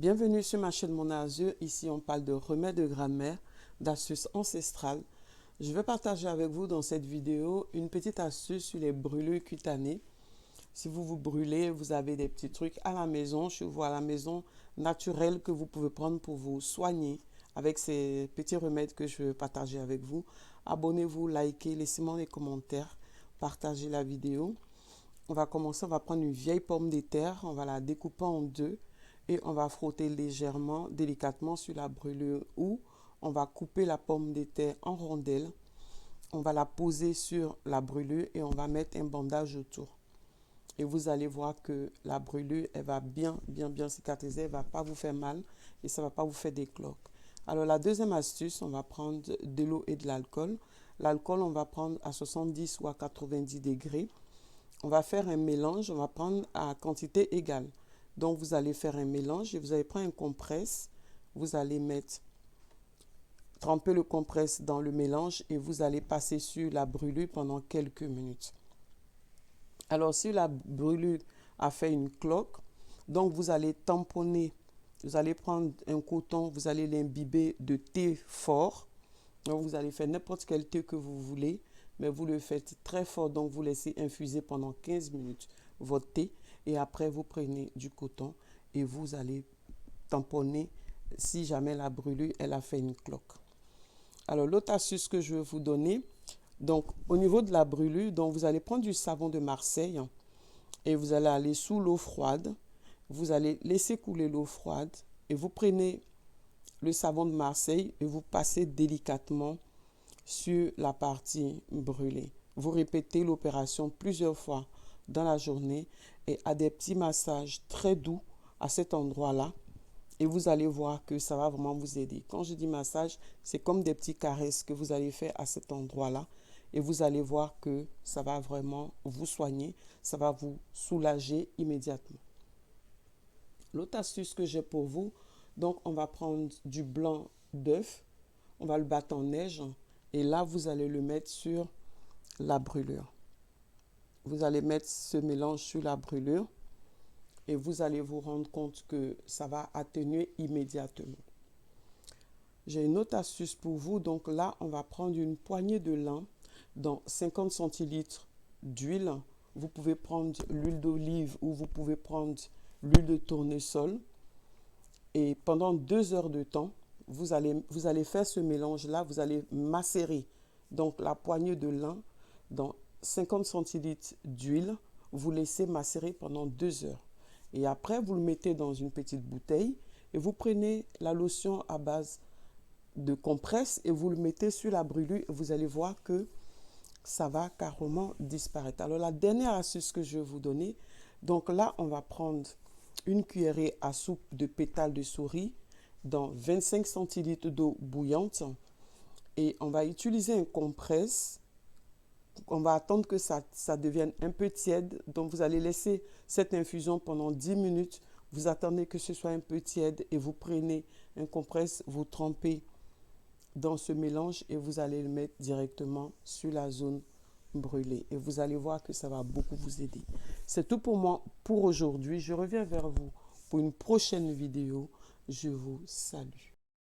Bienvenue sur ma chaîne Mon Azur. Ici, on parle de remèdes de grand-mère, d'astuces ancestrales. Je vais partager avec vous dans cette vidéo une petite astuce sur les brûlures cutanées. Si vous vous brûlez, vous avez des petits trucs à la maison, chez vous à la maison, naturels que vous pouvez prendre pour vous soigner avec ces petits remèdes que je vais partager avec vous. Abonnez-vous, likez, laissez-moi des commentaires, partagez la vidéo. On va commencer, on va prendre une vieille pomme de terre, on va la découper en deux et on va frotter légèrement, délicatement sur la brûlure ou on va couper la pomme de terre en rondelles. On va la poser sur la brûlure et on va mettre un bandage autour. Et vous allez voir que la brûlure, elle va bien cicatriser, elle ne va pas vous faire mal et ça ne va pas vous faire des cloques. Alors la deuxième astuce, on va prendre de l'eau et de l'alcool. L'alcool, on va prendre à 70 ou à 90 degrés. On va faire un mélange, on va prendre à quantité égale. Donc, vous allez faire un mélange et vous allez prendre un compresse. Vous allez tremper le compresse dans le mélange et vous allez passer sur la brûlure pendant quelques minutes. Alors, si la brûlure a fait une cloque, donc vous allez tamponner. Vous allez prendre un coton, vous allez l'imbiber de thé fort. Donc, vous allez faire n'importe quel thé que vous voulez, mais vous le faites très fort. Donc, vous laissez infuser pendant 15 minutes votre thé. Et après, vous prenez du coton et vous allez tamponner si jamais la brûlure, elle a fait une cloque. Alors, l'autre astuce que je vais vous donner, donc au niveau de la brûlure, donc vous allez prendre du savon de Marseille et vous allez aller sous l'eau froide. Vous allez laisser couler l'eau froide et vous prenez le savon de Marseille et vous passez délicatement sur la partie brûlée. Vous répétez l'opération plusieurs fois dans la journée et à des petits massages très doux à cet endroit-là. Et vous allez voir que ça va vraiment vous aider. Quand je dis massage, c'est comme des petits caresses que vous allez faire à cet endroit-là. Et vous allez voir que ça va vraiment vous soigner. Ça va vous soulager immédiatement. L'autre astuce que j'ai pour vous, donc on va prendre du blanc d'œuf. On va le battre en neige. Et là, vous allez le mettre sur la brûlure. Vous allez mettre ce mélange sur la brûlure et vous allez vous rendre compte que ça va atténuer immédiatement. J'ai une autre astuce pour vous. Donc là, on va prendre une poignée de lin dans 50 centilitres d'huile. Vous pouvez prendre l'huile d'olive ou vous pouvez prendre l'huile de tournesol. Et pendant 2 heures de temps, vous allez faire ce mélange-là, vous allez macérer donc la poignée de lin dans 50 centilitres d'huile, vous laissez macérer pendant 2 heures. Et après, vous le mettez dans une petite bouteille et vous prenez la lotion à base de compresse et vous le mettez sur la brûlure et vous allez voir que ça va carrément disparaître. Alors, la dernière astuce que je vais vous donner, donc là, on va prendre une cuillerée à soupe de pétales de souris dans 25 centilitres d'eau bouillante et on va utiliser un compresse. On va attendre que ça devienne un peu tiède. Donc, vous allez laisser cette infusion pendant 10 minutes. Vous attendez que ce soit un peu tiède et vous prenez un compresse, vous trempez dans ce mélange et vous allez le mettre directement sur la zone brûlée. Et vous allez voir que ça va beaucoup vous aider. C'est tout pour moi pour aujourd'hui. Je reviens vers vous pour une prochaine vidéo. Je vous salue.